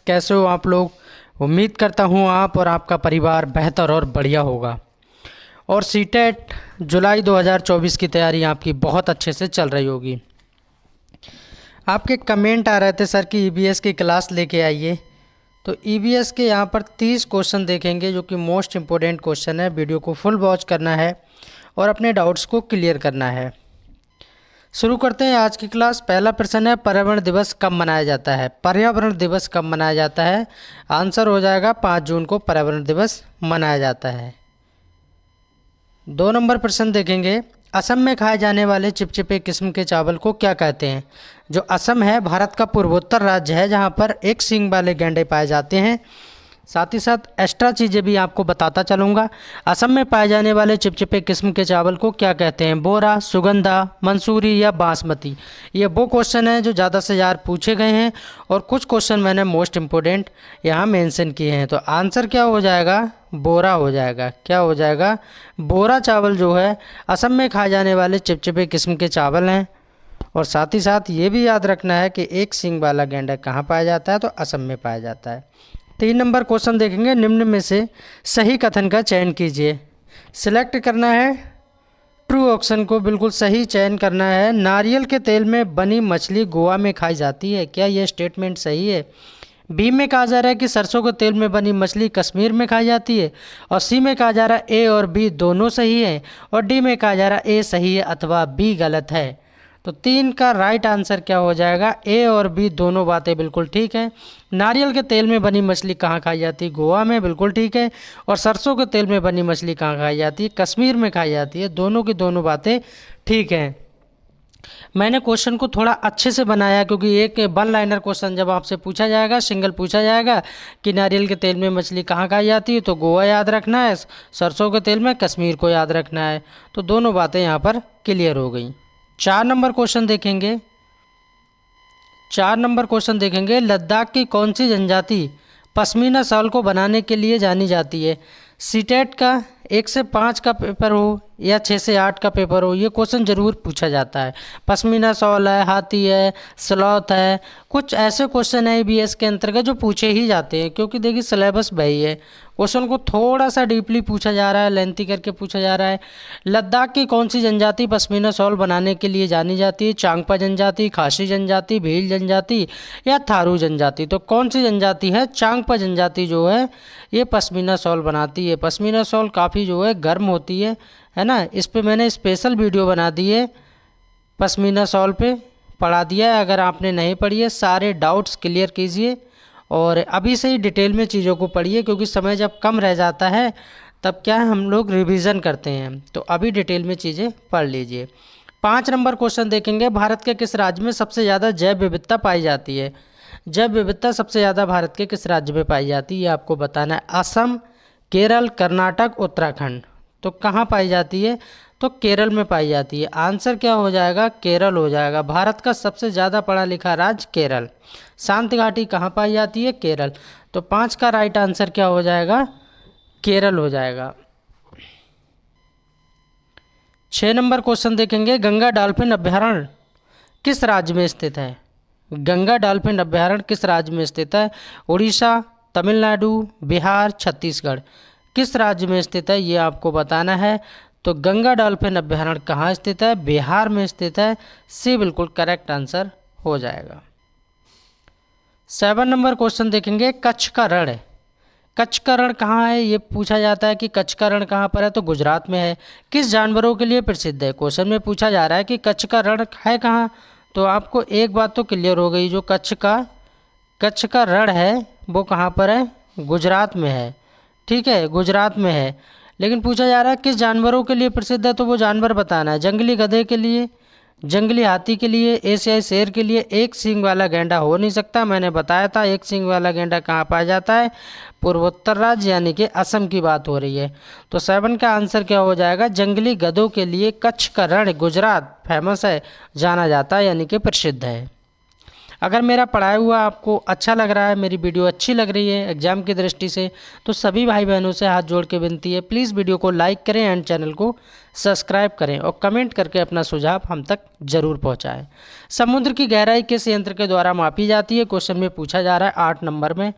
कैसे हो आप लोग। उम्मीद करता हूँ आप और आपका परिवार बेहतर और बढ़िया होगा। और सीटेट जुलाई 2024 की तैयारी आपकी बहुत अच्छे से चल रही होगी। आपके कमेंट आ रहे थे सर कि ईबीएस की क्लास लेके आइए। तो ईबीएस के यहाँ पर 30 क्वेश्चन देखेंगे जो कि मोस्ट इम्पोर्टेंट क्वेश्चन है। वीडियो को फुल वॉच करना है और अपने डाउट्स को क्लियर करना है। शुरू करते हैं आज की क्लास। पहला प्रश्न है, पर्यावरण दिवस कब मनाया जाता है? पर्यावरण दिवस कब मनाया जाता है? आंसर हो जाएगा 5 जून को पर्यावरण दिवस मनाया जाता है। 2 नंबर प्रश्न देखेंगे, असम में खाए जाने वाले चिपचिपे किस्म के चावल को क्या कहते हैं? जो असम है भारत का पूर्वोत्तर राज्य है जहाँ पर एक सींग वाले गैंडे पाए जाते हैं। साथ ही साथ एक्स्ट्रा चीज़ें भी आपको बताता चलूँगा। असम में पाए जाने वाले चिपचिपे किस्म के चावल को क्या कहते हैं? बोरा, सुगंधा, मंसूरी या बासमती। ये वो क्वेश्चन हैं जो ज़्यादा से ज़्यादा पूछे गए हैं और कुछ क्वेश्चन मैंने मोस्ट इम्पोर्टेंट यहाँ मेंशन किए हैं। तो आंसर क्या हो जाएगा? बोरा हो जाएगा। क्या हो जाएगा? बोरा चावल जो है असम में खाए जाने वाले चिपचिपे किस्म के चावल हैं। और साथ ही साथ ये भी याद रखना है कि एक सींग वाला गैंडा कहाँ पाया जाता है? तो असम में पाया जाता है। 3 नंबर क्वेश्चन देखेंगे, निम्न में से सही कथन का चयन कीजिए। सिलेक्ट करना है ट्रू ऑप्शन को, बिल्कुल सही चयन करना है। नारियल के तेल में बनी मछली गोवा में खाई जाती है, क्या यह स्टेटमेंट सही है? बी में कहा जा रहा है कि सरसों के तेल में बनी मछली कश्मीर में खाई जाती है। और सी में कहा जा रहा है ए और बी दोनों सही है। और डी में कहा जा रहा है ए सही है अथवा बी गलत है। तो 3 का राइट आंसर क्या हो जाएगा? ए और बी दोनों बातें बिल्कुल ठीक है। नारियल के तेल में बनी मछली कहाँ खाई जाती है? गोवा में, बिल्कुल ठीक है। और सरसों के तेल में बनी मछली कहाँ खाई जाती है? कश्मीर में खाई जाती है। दोनों की दोनों बातें ठीक हैं। मैंने क्वेश्चन को थोड़ा अच्छे से बनाया क्योंकि एक 1 लाइनर क्वेश्चन जब आपसे पूछा जाएगा, सिंगल पूछा जाएगा कि नारियल के तेल में मछली कहाँ खाई जाती है, तो गोवा याद रखना है, सरसों के तेल में कश्मीर को याद रखना है। तो दोनों बातें यहाँ पर क्लियर हो गई। 4 नंबर क्वेश्चन देखेंगे। 4 नंबर क्वेश्चन देखेंगे, लद्दाख की कौन सी जनजाति पश्मीना शॉल को बनाने के लिए जानी जाती है? सीटेट का 1 से 5 का पेपर हो या 6 से 8 का पेपर हो, ये क्वेश्चन ज़रूर पूछा जाता है। पश्मीना शॉल है, हाथी है, स्लॉथ है, कुछ ऐसे क्वेश्चन है ईबीएस के अंतर्गत जो पूछे ही जाते हैं क्योंकि देखिए सिलेबस वही है। क्वेश्चन को थोड़ा सा डीपली पूछा जा रहा है, लेंथी करके पूछा जा रहा है। लद्दाख की कौन सी जनजाति पश्मीना शॉल बनाने के लिए जानी जाती है? चांगपा जनजाति, खासी जनजाति, भील जनजाति या थारू जनजाति। तो कौन सी जनजाति है? चांगपा जनजाति जो है ये पश्मीना शॉल बनाती है। पश्मीना शॉल काफ़ी जो है गर्म होती है ना। इस पे मैंने स्पेशल वीडियो बना दी है, पश्मीना शॉल पे पढ़ा दिया है। अगर आपने नहीं पढ़ी है, सारे डाउट्स क्लियर कीजिए और अभी से ही डिटेल में चीज़ों को पढ़िए क्योंकि समय जब कम रह जाता है तब क्या है हम लोग रिवीजन करते हैं। तो अभी डिटेल में चीज़ें पढ़ लीजिए। 5 नंबर क्वेश्चन देखेंगे, भारत के किस राज्य में सबसे ज़्यादा जैव विविधता पाई जाती है? जैव विविधता सबसे ज़्यादा भारत के किस राज्य में पाई जाती है ये आपको बताना है। असम, केरल, कर्नाटक, उत्तराखंड। तो कहाँ पाई जाती है? तो केरल में पाई जाती है। आंसर क्या हो जाएगा? केरल हो जाएगा। भारत का सबसे ज़्यादा पढ़ा लिखा राज्य केरल। शांति घाटी कहाँ पाई जाती है? केरल। तो 5 का राइट आंसर क्या हो जाएगा? केरल हो जाएगा। 6 नंबर क्वेश्चन देखेंगे, गंगा डॉल्फिन अभ्यारण्य किस राज्य में स्थित है? गंगा डॉल्फिन अभ्यारण्य किस राज्य में स्थित है? उड़ीसा, तमिलनाडु, बिहार, छत्तीसगढ़। किस राज्य में स्थित है ये आपको बताना है। तो गंगा डॉल्फिन अभ्यारण्य कहाँ स्थित है? बिहार में स्थित है। सी बिल्कुल करेक्ट आंसर हो जाएगा। 7 नंबर क्वेश्चन देखेंगे, कच्छ का रण है। कच्छ का रण कहाँ है ये पूछा जाता है कि कच्छ का रण कहाँ पर है? तो गुजरात में है। किस जानवरों के लिए प्रसिद्ध है? क्वेश्चन में पूछा जा रहा है कि कच्छ का रण है कहाँ। तो आपको एक बात तो क्लियर हो गई, जो कच्छ का रण है वो कहाँ पर है? गुजरात में है। ठीक है, गुजरात में है। लेकिन पूछा जा रहा है किस जानवरों के लिए प्रसिद्ध है, तो वो जानवर बताना है। जंगली गधे के लिए, जंगली हाथी के लिए, एशियाई शेर के लिए। एक सींग वाला गैंडा हो नहीं सकता, मैंने बताया था। एक सींग वाला गैंडा कहाँ पाया जाता है? पूर्वोत्तर राज्य यानी कि असम की बात हो रही है। तो 7 का आंसर क्या हो जाएगा? जंगली गधों के लिए कच्छ का रण गुजरात फेमस है, जाना जाता है यानी कि प्रसिद्ध है। अगर मेरा पढ़ाया हुआ आपको अच्छा लग रहा है, मेरी वीडियो अच्छी लग रही है एग्जाम की दृष्टि से, तो सभी भाई बहनों से हाथ जोड़ के विनती है, प्लीज़ वीडियो को लाइक करें एंड चैनल को सब्सक्राइब करें और कमेंट करके अपना सुझाव हम तक जरूर पहुंचाएं। समुद्र की गहराई किस यंत्र के द्वारा मापी जाती है? क्वेश्चन में पूछा जा रहा है 8 नंबर में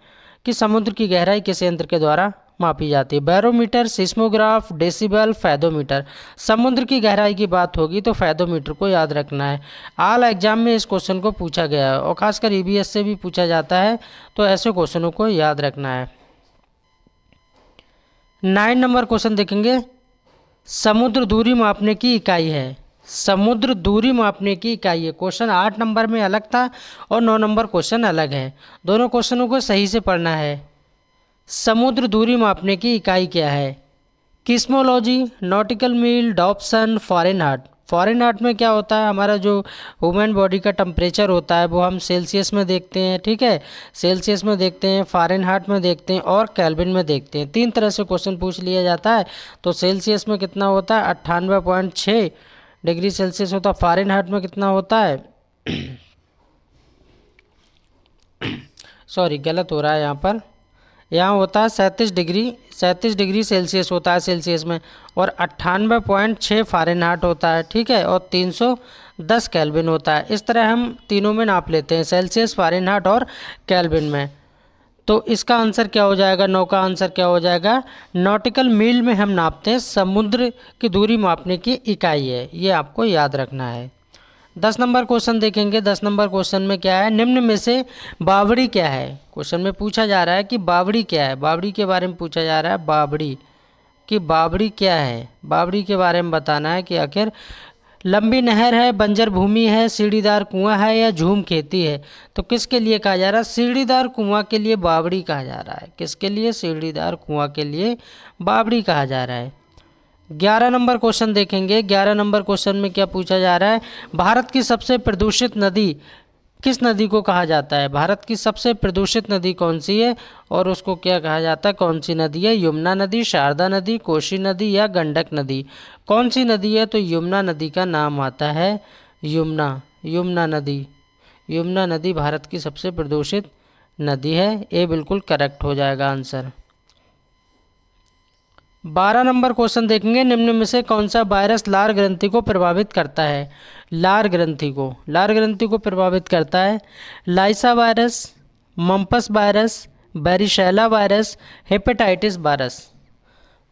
कि समुद्र की गहराई किस यंत्र के द्वारा मापी जाती है? Barometer, seismograph, decibel, fathometer. समुद्र की गहराई की बात होगी तो फैदोमीटर को याद रखना है। ऑल एग्जाम में इस क्वेश्चन को पूछा गया है और खासकर ईबीएस से भी पूछा जाता है, तो ऐसे क्वेश्चनों को याद रखना है। 9 नंबर क्वेश्चन देखेंगे, समुद्र दूरी मापने की इकाई है। समुद्र दूरी मापने की इकाई है। क्वेश्चन 8 नंबर में अलग था और 9 नंबर क्वेश्चन अलग है, दोनों क्वेश्चनों को सही से पढ़ना है। समुद्र दूरी मापने की इकाई क्या है? किस्मोलॉजी, नॉटिकल मील, डॉप्सन, फ़ारेनहाइट। फ़ारेनहाइट में क्या होता है, हमारा जो ह्यूमन बॉडी का टेम्परेचर होता है वो हम सेल्सियस में देखते हैं, ठीक है, सेल्सियस में देखते हैं, फ़ारेनहाइट में देखते हैं और केल्विन में देखते हैं। 3 तरह से क्वेश्चन पूछ लिया जाता है। तो सेल्सियस में कितना होता है? 98.6 डिग्री सेल्सियस होता है। फ़ारेनहाइट में कितना होता है? सॉरी, गलत हो रहा है यहाँ पर, यहाँ होता है 37 डिग्री सेल्सियस होता है सेल्सियस में, और 98.6 फ़ारेनहाइट होता है, ठीक है, और 310 केल्विन होता है। इस तरह हम तीनों में नाप लेते हैं, सेल्सियस, फ़ारेनहाइट और केल्विन में। तो इसका आंसर क्या हो जाएगा? 9 का आंसर क्या हो जाएगा? नॉटिकल मील में हम नापते हैं, समुद्र की दूरी मापने की इकाई है, ये आपको याद रखना है। 10 नंबर क्वेश्चन देखेंगे। 10 नंबर क्वेश्चन में क्या है? निम्न में से बावड़ी क्या है? क्वेश्चन में पूछा जा रहा है कि बावड़ी क्या है, बावड़ी के बारे में पूछा जा रहा है। बावड़ी कि बावड़ी क्या है, बावड़ी के बारे में बताना है कि आखिर लंबी नहर है, बंजर भूमि है, सीढ़ीदार कुआं है या झूम खेती है? तो किसके लिए कहा जा रहा है? सीढ़ीदार कुआं के लिए बावड़ी कहा जा रहा है। किसके लिए? सीढ़ीदार कुआं के लिए बावड़ी कहा जा रहा है। 11 नंबर क्वेश्चन देखेंगे। 11 नंबर क्वेश्चन में क्या पूछा जा रहा है? भारत की सबसे प्रदूषित नदी किस नदी को कहा जाता है? भारत की सबसे प्रदूषित नदी कौन सी है और उसको क्या कहा जाता है? कौन सी नदी है? यमुना नदी, शारदा नदी, कोसी नदी या गंडक नदी? कौन सी नदी है? तो यमुना नदी का नाम आता है, यमुना नदी। यमुना नदी भारत की सबसे प्रदूषित नदी है। ये बिल्कुल करेक्ट हो जाएगा आंसर। 12 नंबर क्वेश्चन देखेंगे। निम्न में से कौन सा वायरस लार ग्रंथि को प्रभावित करता है? लार ग्रंथि को प्रभावित करता है lyssa virus, mumps virus, varicella virus, hepatitis virus.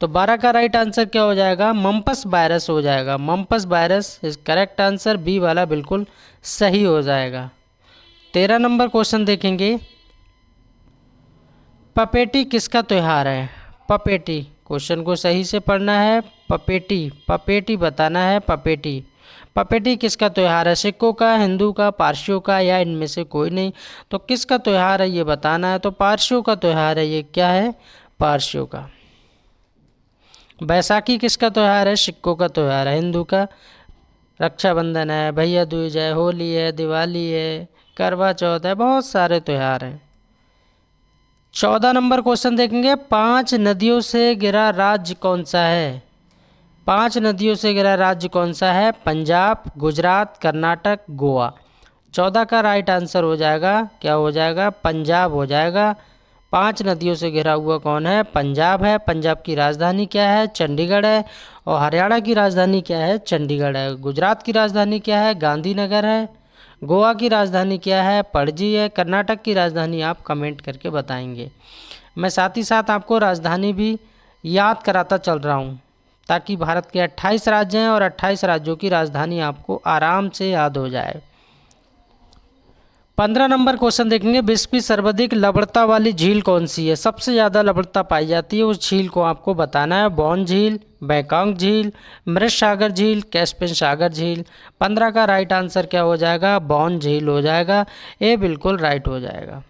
तो 12 का राइट आंसर क्या हो जाएगा? मम्पस वायरस हो जाएगा। Mumps virus is correct answer, B वाला बिल्कुल सही हो जाएगा। 13 नंबर क्वेश्चन देखेंगे। पपेटी किसका त्यौहार है? पपेटी, क्वेश्चन को सही से पढ़ना है। पपेटी बताना है। पपेटी किसका त्यौहार है? सिखों का, हिंदू का, पारसियों का या इनमें से कोई नहीं? तो किसका त्यौहार है ये बताना है। तो पारसियों का त्यौहार है ये। क्या है? पारसियों का। बैसाखी किसका त्यौहार है? सिखों का त्यौहार है। हिंदू का रक्षाबंधन है, भैया दूज है, होली है, दिवाली है, करवा चौथ है, बहुत सारे त्यौहार हैं। 14 नंबर क्वेश्चन देखेंगे। 5 नदियों से घिरा राज्य कौन सा है? 5 नदियों से घिरा राज्य कौन सा है? पंजाब, गुजरात, कर्नाटक, गोवा। 14 का राइट आंसर हो जाएगा, क्या हो जाएगा? पंजाब हो जाएगा। 5 नदियों से घिरा हुआ कौन है? पंजाब है। पंजाब की राजधानी क्या है? चंडीगढ़ है। और हरियाणा की राजधानी क्या है? चंडीगढ़ है। गुजरात की राजधानी क्या है? गांधीनगर है। गोवा की राजधानी क्या है? पणजी है। कर्नाटक की राजधानी आप कमेंट करके बताएंगे। मैं साथ ही साथ आपको राजधानी भी याद कराता चल रहा हूँ, ताकि भारत के 28 राज्य हैं और 28 राज्यों की राजधानी आपको आराम से याद हो जाए। 15 नंबर क्वेश्चन देखेंगे। विश्व की सर्वाधिक लवणता वाली झील कौन सी है? सबसे ज़्यादा लवणता पाई जाती है उस झील को आपको बताना है। बॉन झील, बैकांग झील, मृत सागर झील, कैस्पियन सागर झील। 15 का राइट आंसर क्या हो जाएगा? बॉन झील हो जाएगा। ये बिल्कुल राइट हो जाएगा।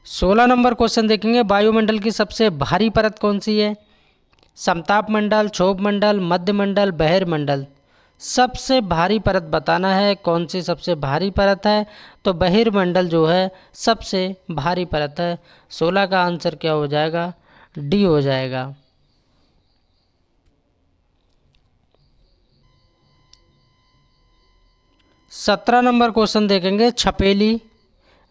16 नंबर क्वेश्चन देखेंगे। वायुमंडल की सबसे भारी परत कौन सी है? समताप मंडल, क्षोभ मंडल, मध्य मंडल, बहिर्मंडल। सबसे भारी परत बताना है, कौन सी सबसे भारी परत है? तो बहिर्मंडल जो है सबसे भारी परत है। 16 का आंसर क्या हो जाएगा? डी हो जाएगा। 17 नंबर क्वेश्चन देखेंगे, छपेली,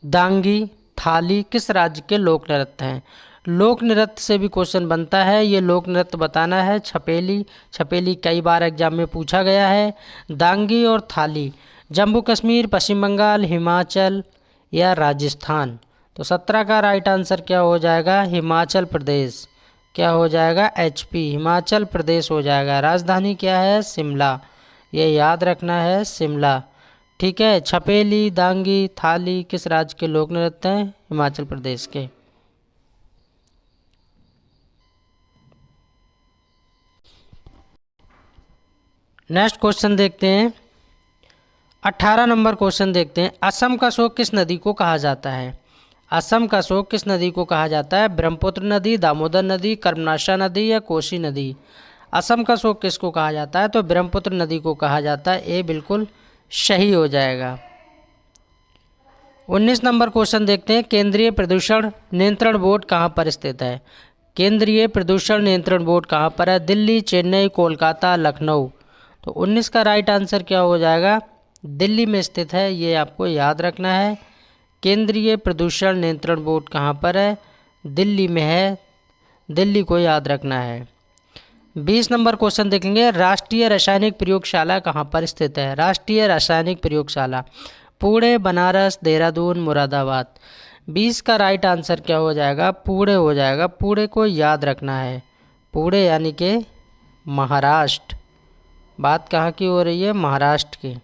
दांगी, थाली किस राज्य के लोक नृत्य हैं। लोक नृत्य से भी क्वेश्चन बनता है, ये लोक नृत्य बताना है। छपेली, छपेली कई बार एग्जाम में पूछा गया है। दांगी और थाली जम्मू कश्मीर, पश्चिम बंगाल, हिमाचल या राजस्थान। तो 17 का राइट आंसर क्या हो जाएगा, हिमाचल प्रदेश। क्या हो जाएगा, HP, हिमाचल प्रदेश हो जाएगा। राजधानी क्या है, शिमला, ये याद रखना है, शिमला। ठीक है, छपेली, दांगी, थाली किस राज्य के लोक नृत्य हैं, हिमाचल प्रदेश के। नेक्स्ट क्वेश्चन देखते हैं, 18 नंबर क्वेश्चन देखते हैं, असम का शोक किस नदी को कहा जाता है। असम का शोक किस नदी को कहा जाता है, ब्रह्मपुत्र नदी, दामोदर नदी, कर्मनाशा नदी या कोसी नदी। असम का शोक किसको कहा जाता है, तो ब्रह्मपुत्र नदी को कहा जाता है। ये बिल्कुल सही हो जाएगा। 19 नंबर क्वेश्चन देखते हैं, केंद्रीय प्रदूषण नियंत्रण बोर्ड कहाँ पर स्थित है। केंद्रीय प्रदूषण नियंत्रण बोर्ड कहाँ पर है, दिल्ली, चेन्नई, कोलकाता, लखनऊ। तो 19 का राइट आंसर क्या हो जाएगा, दिल्ली में स्थित है, ये आपको याद रखना है। केंद्रीय प्रदूषण नियंत्रण बोर्ड कहाँ पर है, दिल्ली में है, दिल्ली को याद रखना है। 20 नंबर क्वेश्चन देखेंगे, राष्ट्रीय रासायनिक प्रयोगशाला कहाँ पर स्थित है। राष्ट्रीय रासायनिक प्रयोगशाला पुणे, बनारस, देहरादून, मुरादाबाद। 20 का राइट आंसर क्या हो जाएगा, पुणे हो जाएगा। पुणे को याद रखना है, पुणे यानी कि महाराष्ट्र। बात कहाँ की हो रही है, महाराष्ट्र की।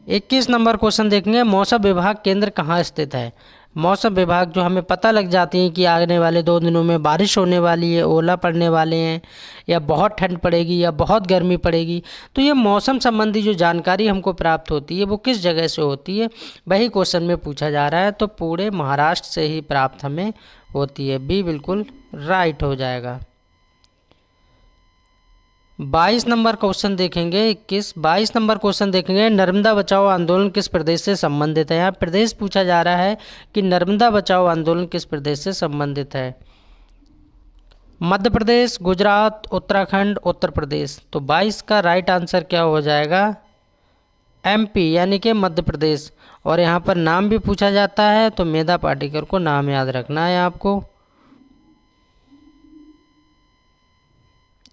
21 नंबर क्वेश्चन देखेंगे, मौसम विभाग केंद्र कहाँ स्थित है। मौसम विभाग जो हमें पता लग जाती है कि आने वाले 2 दिनों में बारिश होने वाली है, ओला पड़ने वाले हैं, या बहुत ठंड पड़ेगी या बहुत गर्मी पड़ेगी, तो ये मौसम संबंधी जो जानकारी हमको प्राप्त होती है वो किस जगह से होती है, वही क्वेश्चन में पूछा जा रहा है। तो पूरे महाराष्ट्र से ही प्राप्त हमें होती है। बी बिल्कुल राइट हो जाएगा। 22 नंबर क्वेश्चन देखेंगे, 22 नंबर क्वेश्चन देखेंगे, नर्मदा बचाओ आंदोलन किस प्रदेश से संबंधित है। यहाँ प्रदेश पूछा जा रहा है कि नर्मदा बचाओ आंदोलन किस प्रदेश से संबंधित है। मध्य प्रदेश, गुजरात, उत्तराखंड, उत्तर प्रदेश। तो 22 का राइट आंसर क्या हो जाएगा, MP यानी कि मध्य प्रदेश। और यहाँ पर नाम भी पूछा जाता है, तो मेधा पाटेकर को नाम याद रखना है आपको,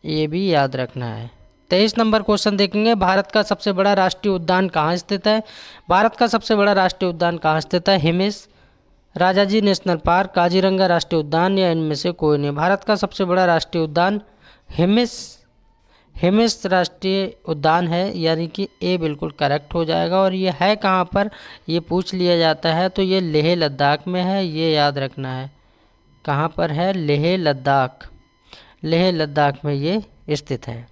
ये भी याद रखना है। 23 नंबर क्वेश्चन देखेंगे, भारत का सबसे बड़ा राष्ट्रीय उद्यान कहाँ स्थित है। भारत का सबसे बड़ा राष्ट्रीय उद्यान कहाँ स्थित है, हिमिस, राजाजी नेशनल पार्क, काजीरंगा राष्ट्रीय उद्यान या इनमें से कोई नहीं। भारत का सबसे बड़ा राष्ट्रीय उद्यान हिमिस, हिमिस राष्ट्रीय उद्यान है, यानी कि ए बिल्कुल करेक्ट हो जाएगा। और ये है कहाँ पर, ये पूछ लिया जाता है, तो ये लेह लद्दाख में है, ये याद रखना है। कहाँ पर है, लेह लद्दाख, लेह लद्दाख में ये स्थित है,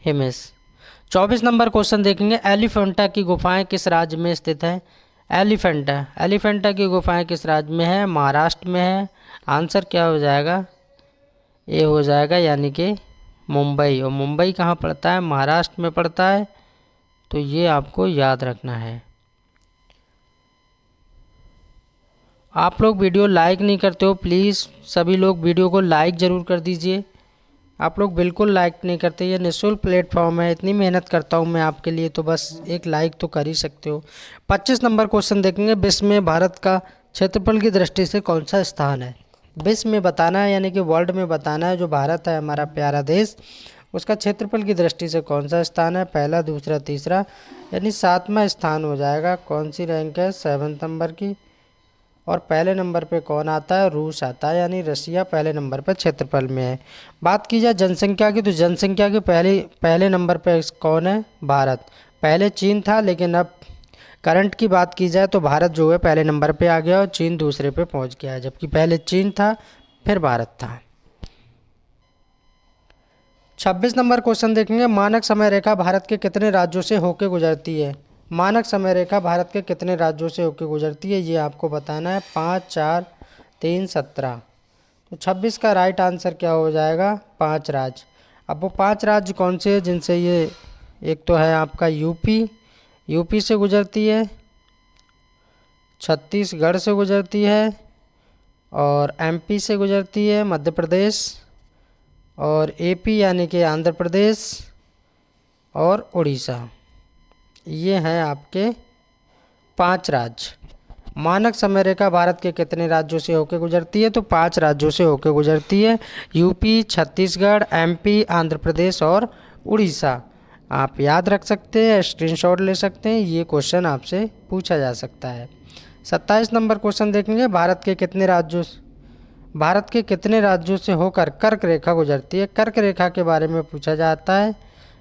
हिमिस। 24 नंबर क्वेश्चन देखेंगे, एलिफेंटा की गुफाएं किस राज्य में स्थित है। एलिफेंटा, एलिफेंटा की गुफाएं किस राज्य में है, महाराष्ट्र में है। आंसर क्या हो जाएगा, ये हो जाएगा, यानी कि मुंबई। और मुंबई कहाँ पड़ता है, महाराष्ट्र में पड़ता है, तो ये आपको याद रखना है। आप लोग वीडियो लाइक नहीं करते हो, प्लीज़ सभी लोग वीडियो को लाइक ज़रूर कर दीजिए। आप लोग बिल्कुल लाइक नहीं करते, ये निःशुल्क प्लेटफॉर्म है, इतनी मेहनत करता हूँ मैं आपके लिए, तो बस एक लाइक तो कर ही सकते हो। 25 नंबर क्वेश्चन देखेंगे, विश्व में भारत का क्षेत्रफल की दृष्टि से कौन सा स्थान है। विश्व में बताना है, यानी कि वर्ल्ड में बताना है, जो भारत है हमारा प्यारा देश, उसका क्षेत्रफल की दृष्टि से कौन सा स्थान है, पहला, दूसरा, तीसरा, यानी 7वां स्थान हो जाएगा। कौन सी रैंक है, 7 नंबर की। और पहले नंबर पे कौन आता है, रूस आता है, यानी रसिया पहले नंबर पर क्षेत्रफल में है। बात की जाए जनसंख्या की, तो जनसंख्या के पहले नंबर पे कौन है, भारत। पहले चीन था, लेकिन अब करंट की बात की जाए तो भारत जो है पहले नंबर पे आ गया और चीन दूसरे पे पहुंच गया है, जबकि पहले चीन था फिर भारत था। 26 नंबर क्वेश्चन देखेंगे, मानक समय रेखा भारत के कितने राज्यों से होकर गुजरती है। मानक समय रेखा भारत के कितने राज्यों से होकर गुजरती है, ये आपको बताना है। 5, 4, 3, 17। तो 26 का राइट आंसर क्या हो जाएगा, 5 राज्य। अब वो 5 राज्य कौन से हैं जिनसे ये, एक तो है आपका यूपी से गुजरती है, छत्तीसगढ़ से गुजरती है, और MP से गुजरती है, मध्य प्रदेश, और AP यानी कि आंध्र प्रदेश, और उड़ीसा। ये हैं आपके 5 राज्य। मानक समय रेखा भारत के कितने राज्यों से होकर गुजरती है? तो 5 राज्यों से होकर गुजरती है। यूपी, छत्तीसगढ़, एमपी, आंध्र प्रदेश और उड़ीसा। आप याद रख सकते हैं, स्क्रीनशॉट ले सकते हैं, ये क्वेश्चन आपसे पूछा जा सकता है। 27 नंबर क्वेश्चन देखेंगे, भारत के कितने राज्यों से होकर कर्क रेखा गुजरती है? कर्क रेखा के बारे में पूछा जाता है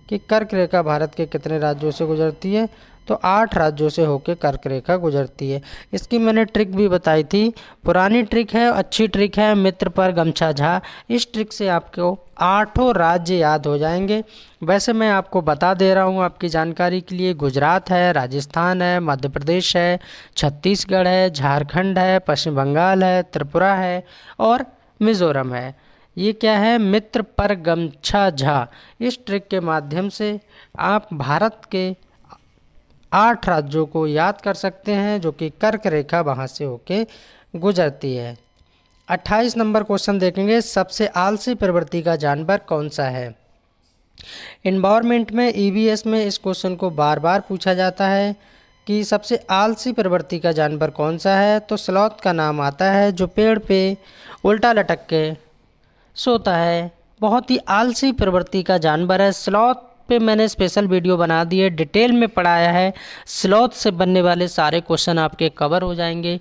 कि कर्क रेखा भारत के कितने राज्यों से गुजरती है? तो 8 राज्यों से होकर कर्क रेखा गुजरती है। इसकी मैंने ट्रिक भी बताई थी, पुरानी ट्रिक है, अच्छी ट्रिक है, मित्र पर गमछा झा। इस ट्रिक से आपको 8 राज्य याद हो जाएंगे। वैसे मैं आपको बता दे रहा हूँ आपकी जानकारी के लिए, गुजरात है, राजस्थान है, मध्य प्रदेश है, छत्तीसगढ़ है, झारखंड है, पश्चिम बंगाल है, त्रिपुरा है और मिज़ोरम है। ये क्या है? मित्र पर गमछा झा। इस ट्रिक के माध्यम से आप भारत के 8 राज्यों को याद कर सकते हैं जो कि कर्क रेखा वहाँ से होके गुजरती है। 28 नंबर क्वेश्चन देखेंगे, सबसे आलसी प्रवृत्ति का जानवर कौन सा है? एनवायरमेंट में, ईवीएस में इस क्वेश्चन को बार बार पूछा जाता है कि सबसे आलसी प्रवृत्ति का जानवर कौन सा है? तो स्लॉथ का नाम आता है, जो पेड़ पे उल्टा लटक के सोता है। बहुत ही आलसी प्रवृत्ति का जानवर है। स्लॉथ पे मैंने स्पेशल वीडियो बना दी है, डिटेल में पढ़ाया है। स्लॉथ से बनने वाले सारे क्वेश्चन आपके कवर हो जाएंगे।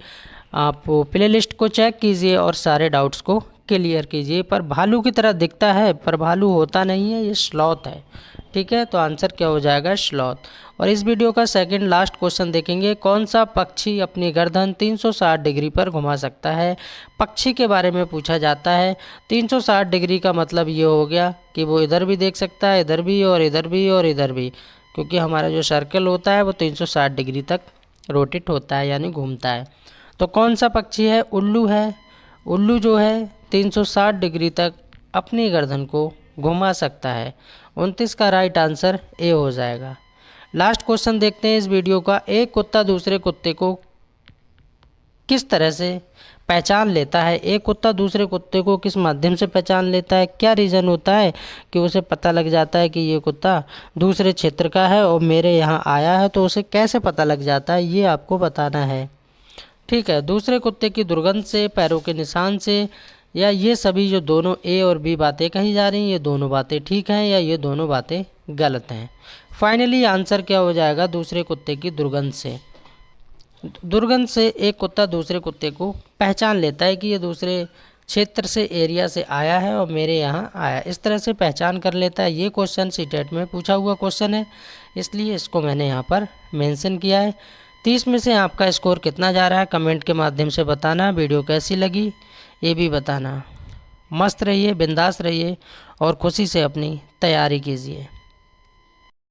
आप प्लेलिस्ट को चेक कीजिए और सारे डाउट्स को क्लियर कीजिए। पर भालू की तरह दिखता है, पर भालू होता नहीं है, ये स्लॉथ है। ठीक है, तो आंसर क्या हो जाएगा? स्लॉथ। और इस वीडियो का सेकंड लास्ट क्वेश्चन देखेंगे, कौन सा पक्षी अपनी गर्दन 360 डिग्री पर घुमा सकता है? पक्षी के बारे में पूछा जाता है। 360 डिग्री का मतलब ये हो गया कि वो इधर भी देख सकता है, इधर भी और इधर भी और इधर भी, क्योंकि हमारा जो सर्कल होता है वो 360 डिग्री तक रोटेट होता है, यानी घूमता है। तो कौन सा पक्षी है? उल्लू है। उल्लू जो है 360 डिग्री तक अपनी गर्दन को घुमा सकता है। 29 का राइट आंसर ए हो जाएगा। लास्ट क्वेश्चन देखते हैं इस वीडियो का, एक कुत्ता दूसरे कुत्ते को किस तरह से पहचान लेता है? एक कुत्ता दूसरे कुत्ते को किस माध्यम से पहचान लेता है? क्या रीज़न होता है कि उसे पता लग जाता है कि ये कुत्ता दूसरे क्षेत्र का है और मेरे यहाँ आया है? तो उसे कैसे पता लग जाता है, ये आपको बताना है। ठीक है, दूसरे कुत्ते की दुर्गंध से, पैरों के निशान से, या ये सभी जो दोनों ए और बी बातें कही जा रही हैं, ये दोनों बातें ठीक हैं या ये दोनों बातें गलत हैं? फाइनली आंसर क्या हो जाएगा? दूसरे कुत्ते की दुर्गंध से। दुर्गंध से एक कुत्ता दूसरे कुत्ते को पहचान लेता है कि ये दूसरे क्षेत्र से, एरिया से आया है और मेरे यहाँ आया, इस तरह से पहचान कर लेता है। ये क्वेश्चन सीटेट में पूछा हुआ क्वेश्चन है, इसलिए इसको मैंने यहाँ पर मेंशन किया है। 30 में से आपका स्कोर कितना जा रहा है कमेंट के माध्यम से बताना। वीडियो कैसी लगी ये भी बताना। मस्त रहिए, बिंदास रहिए और खुशी से अपनी तैयारी कीजिए।